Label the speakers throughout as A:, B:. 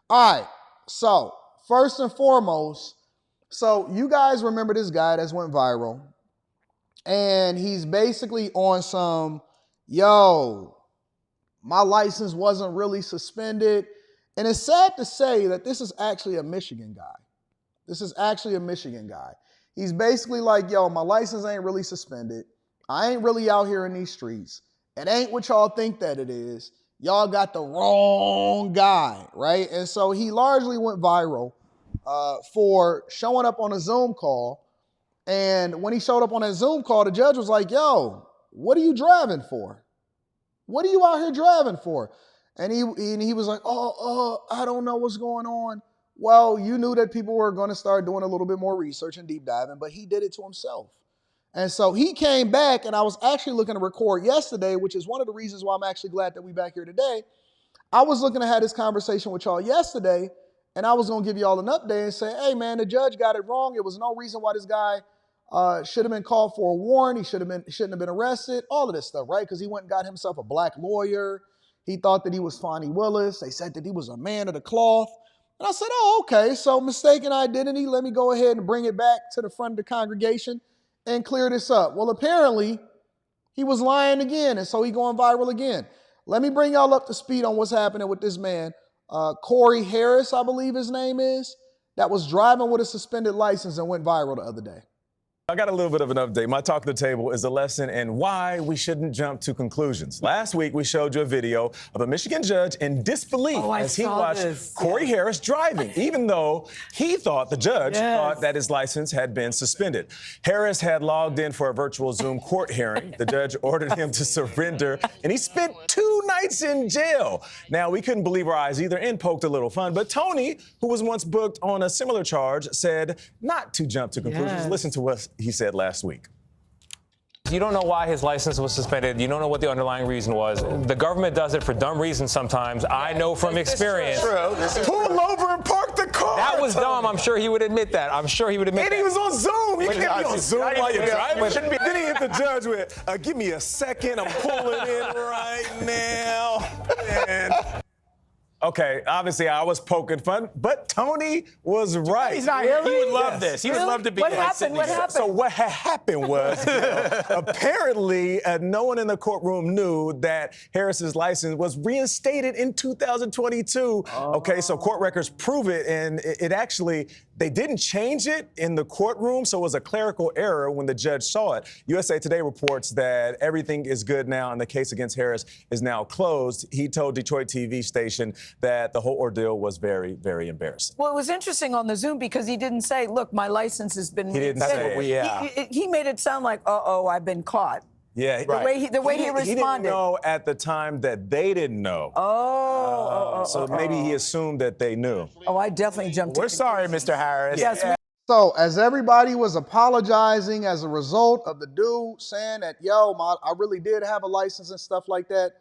A: All right. So first and foremost, so you guys remember this guy that's went viral, and he's basically on some, yo, my license wasn't really suspended. And it's sad to say that this is actually a Michigan guy. This is actually a Michigan guy. He's basically like, yo, my license ain't really suspended. I ain't really out here in these streets. It ain't what y'all think that it is. Y'all got the wrong guy, right? And so he largely went viral for showing up on a Zoom call. And when he showed up on that Zoom call, the judge was like, yo, what are you driving for? What are you out here driving for? And he was like, I don't know what's going on. Well, you knew that people were going to start doing a little bit more research and deep diving, but he did it to himself. And so he came back, and I was actually looking to record yesterday, which is one of the reasons why I'm actually glad that we're back here today. I was looking to have this conversation with y'all yesterday, and I was going to give y'all an update and say, hey, man, the judge got it wrong. There was no reason why this guy should have been called for a warrant. He shouldn't have been arrested, all of this stuff, right? Because he went and got himself a black lawyer. He thought that he was Fonnie Willis. They said that he was a man of the cloth. And I said, oh, okay, so mistaken identity. Let me go ahead and bring it back to the front of the congregation and clear this up. Well, apparently, he was lying again, and so he going viral again. Let me bring y'all up to speed on what's happening with this man, Corey Harris, I believe his name is, that was driving with a suspended license and went viral the other day.
B: I got a little bit of an update. My talk to the table is a lesson in why we shouldn't jump to conclusions. Last week, we showed you a video of a Michigan judge in disbelief as he watched Corey Harris driving, even though he thought, the judge thought that his license had been suspended. Harris had logged in for a virtual Zoom court hearing. The judge ordered him to surrender, and he spent 2 nights in jail. Now, we couldn't believe our eyes either and poked a little fun, but Tony, who was once booked on a similar charge, said not to jump to conclusions. Listen to what he said last week.
C: You don't know why his license was suspended. You don't know what the underlying reason was. The government does it for dumb reasons sometimes. I know from experience.
B: Pull over and park the car.
C: That was dumb. I'm sure he would admit that. I'm sure he would admit that.
B: And he was on Zoom. You can't be on Zoom while you're driving. Then he hit the judge with, give me a second. I'm pulling in right now. And okay, obviously I was poking fun, but Tony was right.
D: He's not really? He would love this. He would love to be
A: What happened? What happened?
B: So what had happened was, apparently no one in the courtroom knew that Harris's license was reinstated in 2022. Okay, so court records prove it, and it actually, they didn't change it in the courtroom, so it was a clerical error when the judge saw it. USA Today reports that everything is good now and the case against Harris is now closed. He told Detroit TV station that the whole ordeal was very, very embarrassing.
E: Well, it was interesting on the Zoom because he didn't say, look, my license has been
B: reinstated.
E: He didn't say it. He made it sound like, uh-oh, I've been caught.
B: Yeah,
E: the way he responded.
B: He didn't know at the time that they didn't know. So maybe he assumed that they knew.
E: Oh, I definitely jumped in.
D: We're sorry, Mr. Harris.
E: Yes.
A: So as everybody was apologizing as a result of the dude saying that, yo, I really did have a license and stuff like that,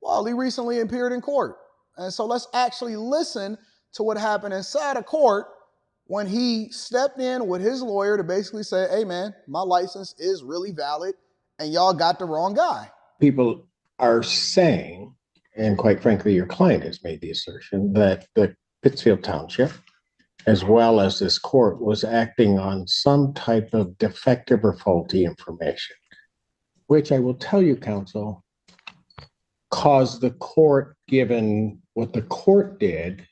A: well, he recently appeared in court. And so let's actually listen to what happened inside of court when he stepped in with his lawyer to basically say, hey, man, my license is really valid and y'all got the wrong guy.
F: People are saying, and quite frankly, your client has made the assertion that the Pittsfield Township, as well as this court, was acting on some type of defective or faulty information, which I will tell you, counsel, caused the court, given what the court did,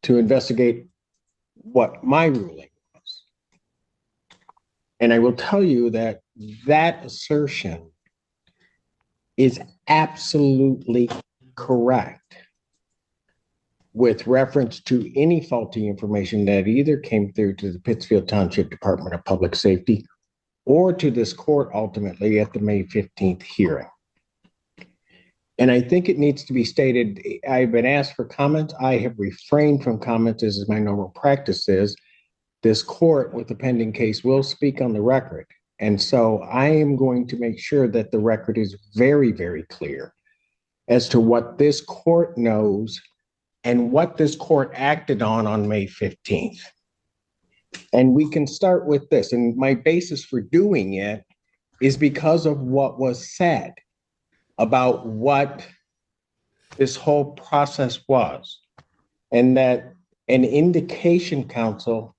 F: to investigate what my ruling was. And I will tell you that that assertion is absolutely correct with reference to any faulty information that either came through to the Pittsfield Township Department of Public Safety or to this court ultimately at the May 15th hearing. And I think it needs to be stated, I've been asked for comments. I have refrained from comments, as is my normal practice is. This court with the pending case will speak on the record. And so I am going to make sure that the record is very, very clear as to what this court knows and what this court acted on May 15th. And we can start with this. And my basis for doing it is because of what was said about what this whole process was. And that an indication, counsel,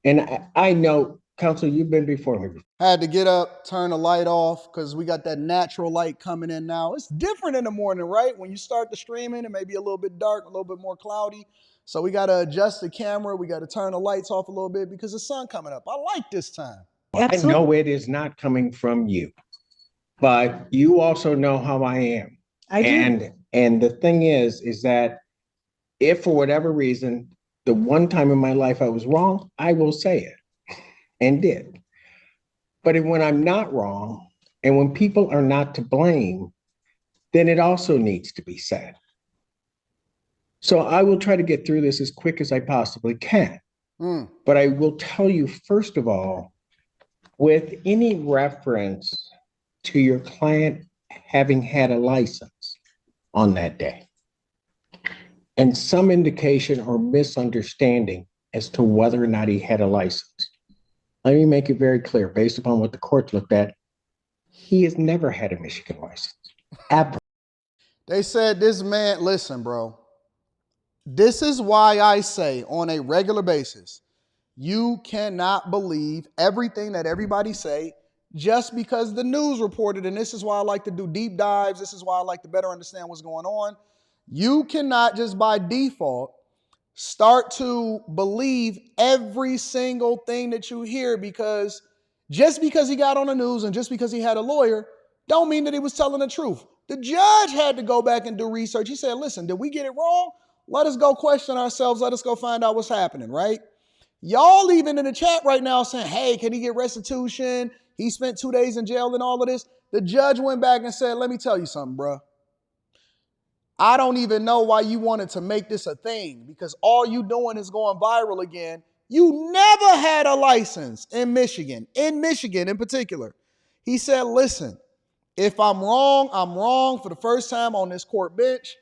F: and I know, counsel, you've been before me.
A: Had to get up, turn the light off because we got that natural light coming in now. It's different in the morning, right? When you start the streaming, it may be a little bit dark, a little bit more cloudy. So we got to adjust the camera. We got to turn the lights off a little bit because the sun coming up. I like this time.
F: Absolutely. I know it is not coming from you, but you also know how I am. I do. And the thing is that if for whatever reason, the one time in my life I was wrong, I will say it and did. But when I'm not wrong and when people are not to blame, then it also needs to be said. So I will try to get through this as quick as I possibly can. But I will tell you, first of all, with any reference to your client having had a license on that day and some indication or misunderstanding as to whether or not he had a license, let me make it very clear, based upon what the court looked at, he has never had a Michigan license, ever.
A: They said this man, listen, bro, this is why I say on a regular basis, you cannot believe everything that everybody say just because the news reported, and this is why I like to do deep dives. This is why I like to better understand what's going on. You cannot just by default start to believe every single thing that you hear because just because he got on the news and just because he had a lawyer don't mean that he was telling the truth. The judge had to go back and do research. He said, listen, did we get it wrong? Let us go question ourselves. Let us go find out what's happening, right? Y'all even in the chat right now saying, hey, can he get restitution? He spent 2 days in jail and all of this. The judge went back and said, let me tell you something, bro. I don't even know why you wanted to make this a thing because all you doing is going viral again. You never had a license in Michigan in particular. He said, listen, if I'm wrong for the first time on this court bench,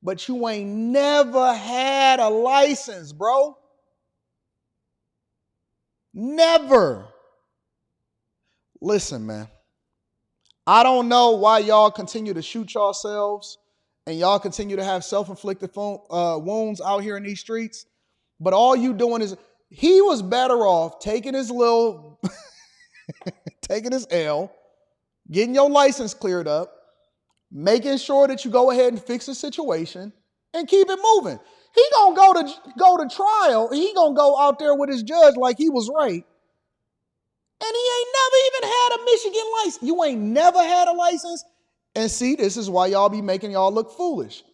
A: but you ain't never had a license, bro. Never. Listen, man. I don't know why y'all continue to shoot yourselves and y'all continue to have self-inflicted wounds out here in these streets. But all you doing is, he was better off taking his little, taking his L, getting your license cleared up, making sure that you go ahead and fix the situation and keep it moving. He gonna go to trial and he gonna go out there with his judge like he was right. And he ain't never even had a Michigan license. You ain't never had a license. And see, this is why y'all be making y'all look foolish.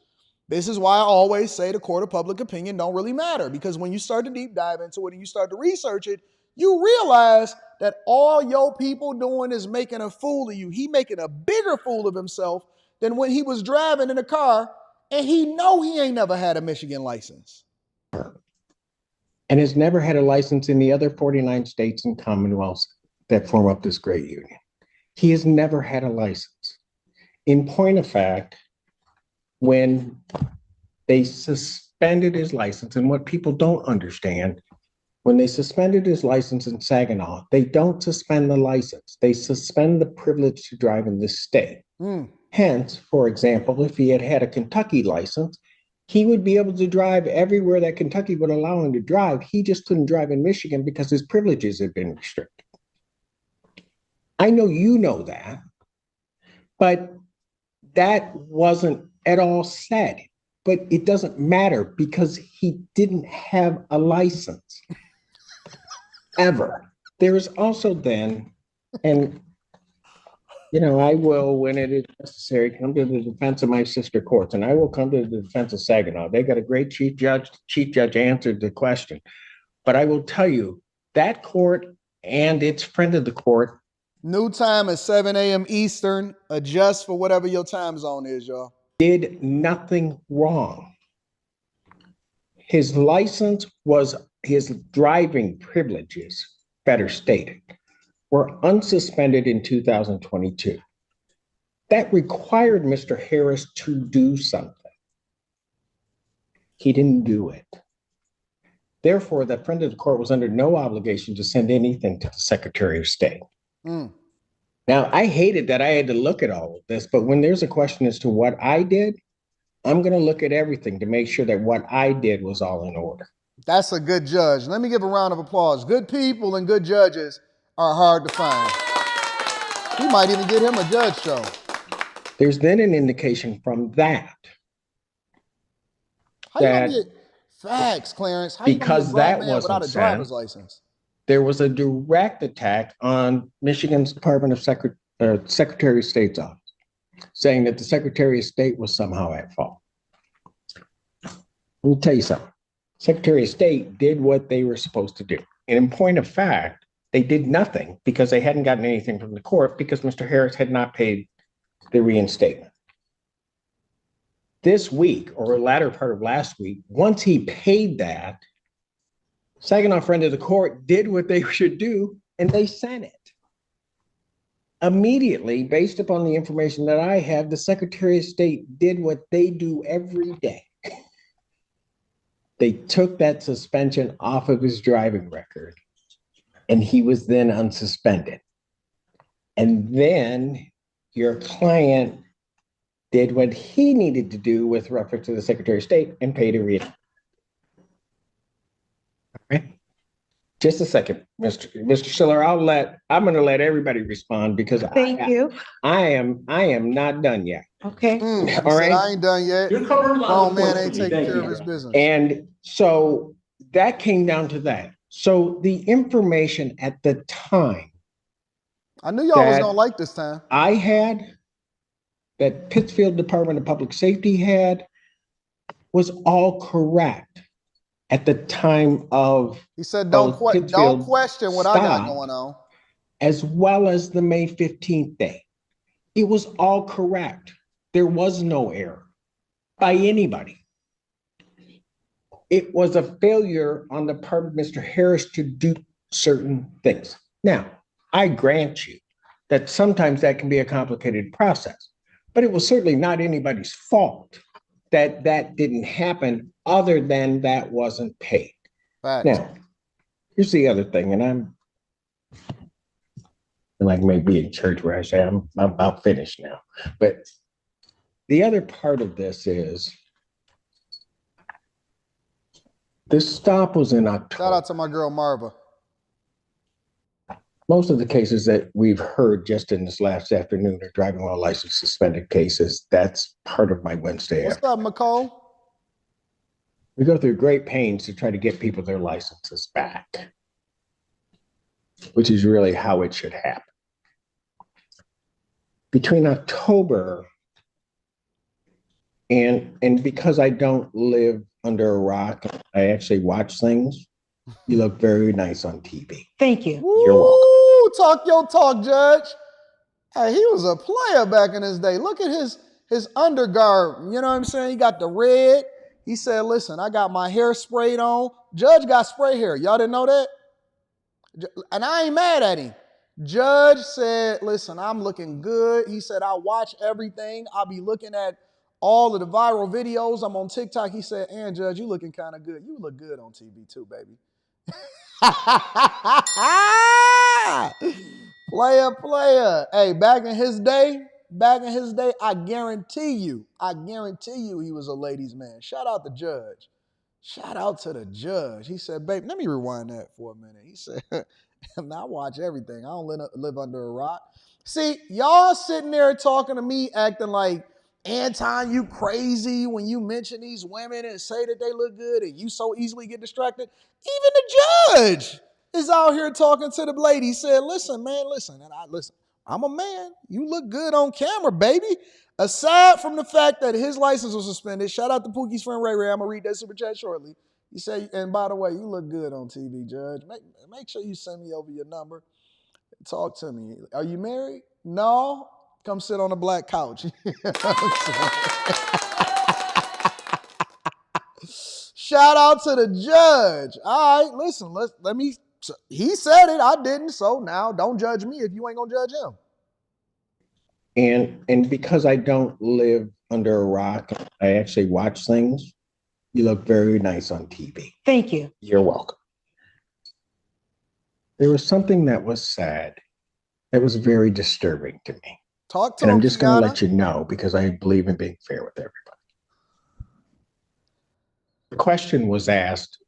A: This is why I always say the court of public opinion don't really matter, because when you start to deep dive into it and you start to research it, you realize that all your people doing is making a fool of you. He making a bigger fool of himself than when he was driving in a car and he know he ain't never had a Michigan license.
F: And has never had a license in the other 49 states and commonwealths that form up this great union. He has never had a license. In point of fact, when they suspended his license, and what people don't understand, when they suspended his license in Saginaw, they don't suspend the license. They suspend the privilege to drive in this state. Hence, for example, if he had had a Kentucky license, he would be able to drive everywhere that Kentucky would allow him to drive. He just couldn't drive in Michigan because his privileges had been restricted. I know you know that, but that wasn't at all said. But it doesn't matter because he didn't have a license ever. There is also then, and you know, I will, when it is necessary, come to the defense of my sister courts, and I will come to the defense of Saginaw. They got a great chief judge. Chief judge answered the question. But I will tell you, that court and its friend of the court.
A: New time at 7 a.m. Eastern. Adjust for whatever your time zone is, y'all.
F: Did nothing wrong. His license was, his driving privileges, better stated, were unsuspended in 2022. That required Mr. Harris to do something. He didn't do it. Therefore, that friend of the court was under no obligation to send anything to the Secretary of State. Now, I hated that I had to look at all of this, but when there's a question as to what I did, I'm going to look at everything to make sure that what I did was all in order.
A: That's a good judge. Let me give a round of applause. Good people and good judges are hard to find. We might even get him a judge show.
F: There's then an indication from that.
A: How you gonna get facts, Clarence? How you gonna get a
F: Because
A: black
F: that
A: man
F: wasn't
A: without a driver's license?
F: There was a direct attack on Michigan's Department of Secretary of State's office, saying that the Secretary of State was somehow at fault. Let me tell you something. Secretary of State did what they were supposed to do. And in point of fact, they did nothing because they hadn't gotten anything from the court because Mr. Harris had not paid the reinstatement. This week, or the latter part of last week, once he paid that, Saginaw friend of the court did what they should do, and they sent it. Immediately, based upon the information that I have, the Secretary of State did what they do every day. They took that suspension off of his driving record, and he was then unsuspended. And then your client did what he needed to do with reference to the Secretary of State and paid a reinstatement. Okay. Just a second, Mr. Schiller. I'm going to let everybody respond because
G: Thank you.
F: I am not done yet.
G: Okay.
F: All right.
A: I ain't done yet.
H: You're covering a lot
A: Grown
H: of
A: man
H: points
A: ain't
H: for me.
A: taking
H: Thank
A: care of
H: you.
A: his business.
F: And so that came down to that. So the information at the time
A: I knew y'all was gonna like this time.
F: I had, that Pittsfield Department of Public Safety had, was all correct at the time of
A: He said, don't
F: Pittsfield
A: question what I got
F: stop,
A: going on.
F: as well as the May 15th day. It was all correct. There was no error by anybody. It was a failure on the part of Mr. Harris to do certain things. Now, I grant you that sometimes that can be a complicated process, but it was certainly not anybody's fault that that didn't happen other than that wasn't paid.
A: Facts.
F: Now, here's the other thing, and I'm like maybe in church where I say I'm about finished now, but the other part of this is this stop was in October.
A: Shout out to my girl Marva.
F: Most of the cases that we've heard just in this last afternoon are driving while license suspended cases. That's part of my Wednesday.
A: What's up, McCole?
F: We go through great pains to try to get people their licenses back, which is really how it should happen. Between October and because I don't live under a rock, I actually watch things. You look very nice on TV.
G: Thank you.
F: You're welcome.
A: Talk your talk, Judge. Hey, he was a player back in his day. Look at his undergarb. You know what I'm saying? He got the red. He said, listen, I got my hair sprayed on. Judge got spray hair. Y'all didn't know that? And I ain't mad at him. Judge said, listen, I'm looking good. He said, I watch everything. I'll be looking at all of the viral videos. I'm on TikTok. He said, and Judge, you looking kind of good. You look good on TV too, baby. Player. Hey, back in his day, I guarantee you he was a ladies' man. Shout out the judge. Shout out to the judge. He said, babe, let me rewind that for a minute. He said, I watch everything. I don't live under a rock. See, y'all sitting there talking to me, acting like, Anton, you crazy when you mention these women and say that they look good and you so easily get distracted. Even the judge is out here talking to the lady. He said, listen, man, listen. And I'm a man. You look good on camera, baby. Aside from the fact that his license was suspended, shout out to Pookie's friend Ray Ray. I'm going to read that super chat shortly. He said, and by the way, you look good on TV, Judge. Make sure you send me over your number. Talk to me. Are you married? No. Come sit on a black couch. Shout out to the judge. All right, listen, he said it, I didn't, so now don't judge me if you ain't gonna judge him.
F: And because I don't live under a rock, I actually watch things. You look very nice on TV.
G: Thank you.
F: You're welcome. There was something that was sad, that was very disturbing to me.
A: Talk to
F: and
A: him,
F: I'm just going to
A: Kiana.
F: let you know because I believe in being fair with everybody. The question was asked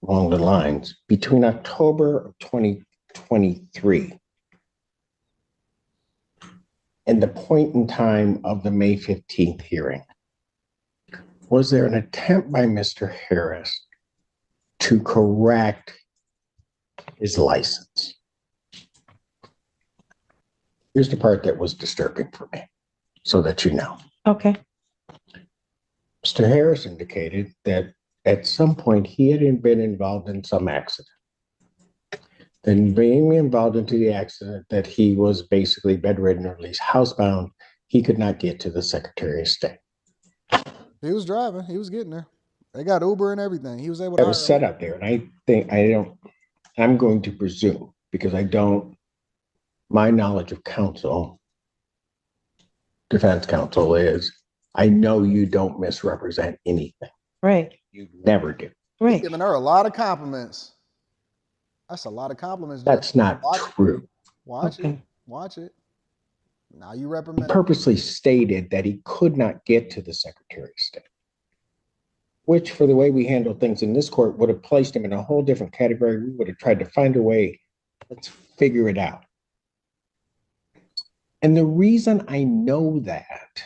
F: along the lines between October of 2023 and the point in time of the May 15th hearing. Was there an attempt by Mr. Harris to correct his license? Here's the part that was disturbing for me, so that you know.
G: Okay.
F: Mr. Harris indicated that at some point he had been involved in some accident. Then being involved into the accident, that he was basically bedridden or at least housebound, he could not get to the Secretary of State.
A: He was driving. He was getting there. They got Uber and everything. He was able to.
F: That was set up there. And I'm going to presume, because my knowledge of counsel, defense counsel is, I know you don't misrepresent anything.
G: Right.
F: You never do.
G: Right.
A: Giving her a lot of compliments. That's a lot of compliments.
F: That's not true.
A: Watch it. Watch it. Now you reprimand.
F: He purposely stated that he could not get to the Secretary of State, which, for the way we handle things in this court, would have placed him in a whole different category. We would have tried to find a way. Let's figure it out. And the reason I know that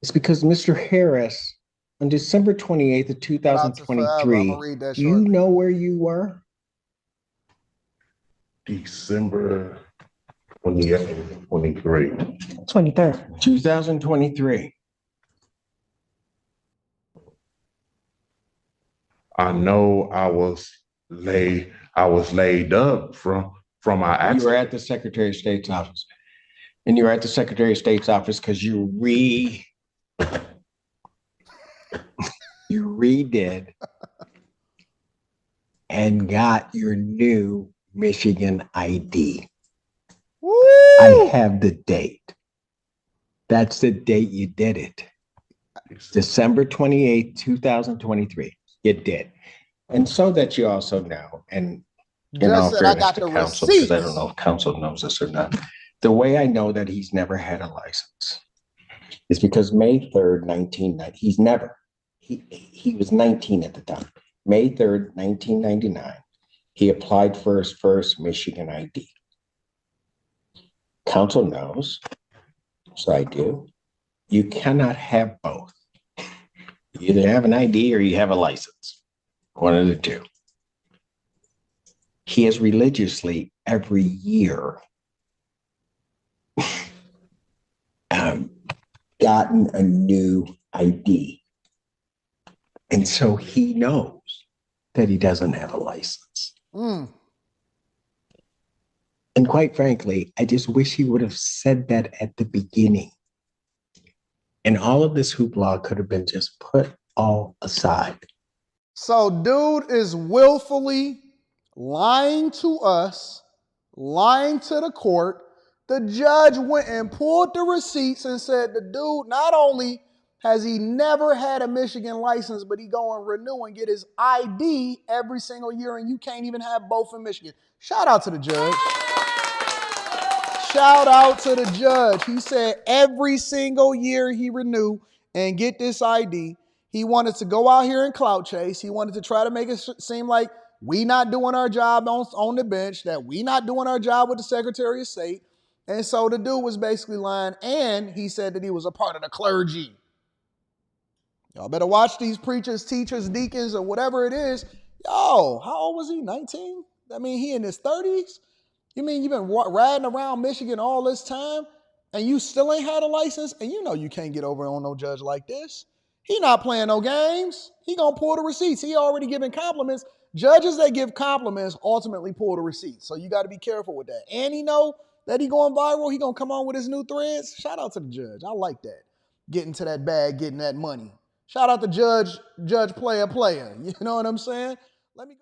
F: is because Mr. Harris, on December 28th of 2023, do you know where you were?
H: December 28th, 23.
G: 23rd.
F: 2023.
H: I know I was laid up from our accident.
F: You were at the Secretary of State's office. And you were at the Secretary of State's office because you redid and got your new Michigan ID. Woo! I have the date. That's the date you did it. December 28th, 2023. You did. And so that you also know, and in all fairness to counsel, because I don't know if counsel knows this or not, the way I know that he's never had a license is because May 3rd, 1990, he was 19 at the time. May 3rd, 1999, he applied for his first Michigan ID. Counsel knows, so I do, you cannot have both. You either have an ID or you have a license, one of the two. He has religiously every year gotten a new ID. And so he knows that he doesn't have a license. And quite frankly, I just wish he would have said that at the beginning. And all of this hoopla could have been just put all aside.
A: So dude is willfully lying to us, lying to the court. The judge went and pulled the receipts and said the dude, not only has he never had a Michigan license, but he go and renew and get his ID every single year, and you can't even have both in Michigan. Shout out to the judge. Shout out to the judge. He said every single year he renew and get this ID. He wanted to go out here and clout chase. He wanted to try to make it seem like we not doing our job on the bench, that we not doing our job with the Secretary of State. And so the dude was basically lying, and he said that he was a part of the clergy. Y'all better watch these preachers, teachers, deacons, or whatever it is. Yo, how old was he, 19? I mean, he in his 30s? You mean you've been riding around Michigan all this time, and you still ain't had a license? And you know you can't get over on no judge like this. He not playing no games. He gonna pull the receipts. He already giving compliments. Judges that give compliments ultimately pull the receipts. So you got to be careful with that. And he know that he going viral. He gonna come on with his new threads. Shout out to the judge. I like that. Getting to that bag, getting that money. Shout out to judge, player. You know what I'm saying? Let me go.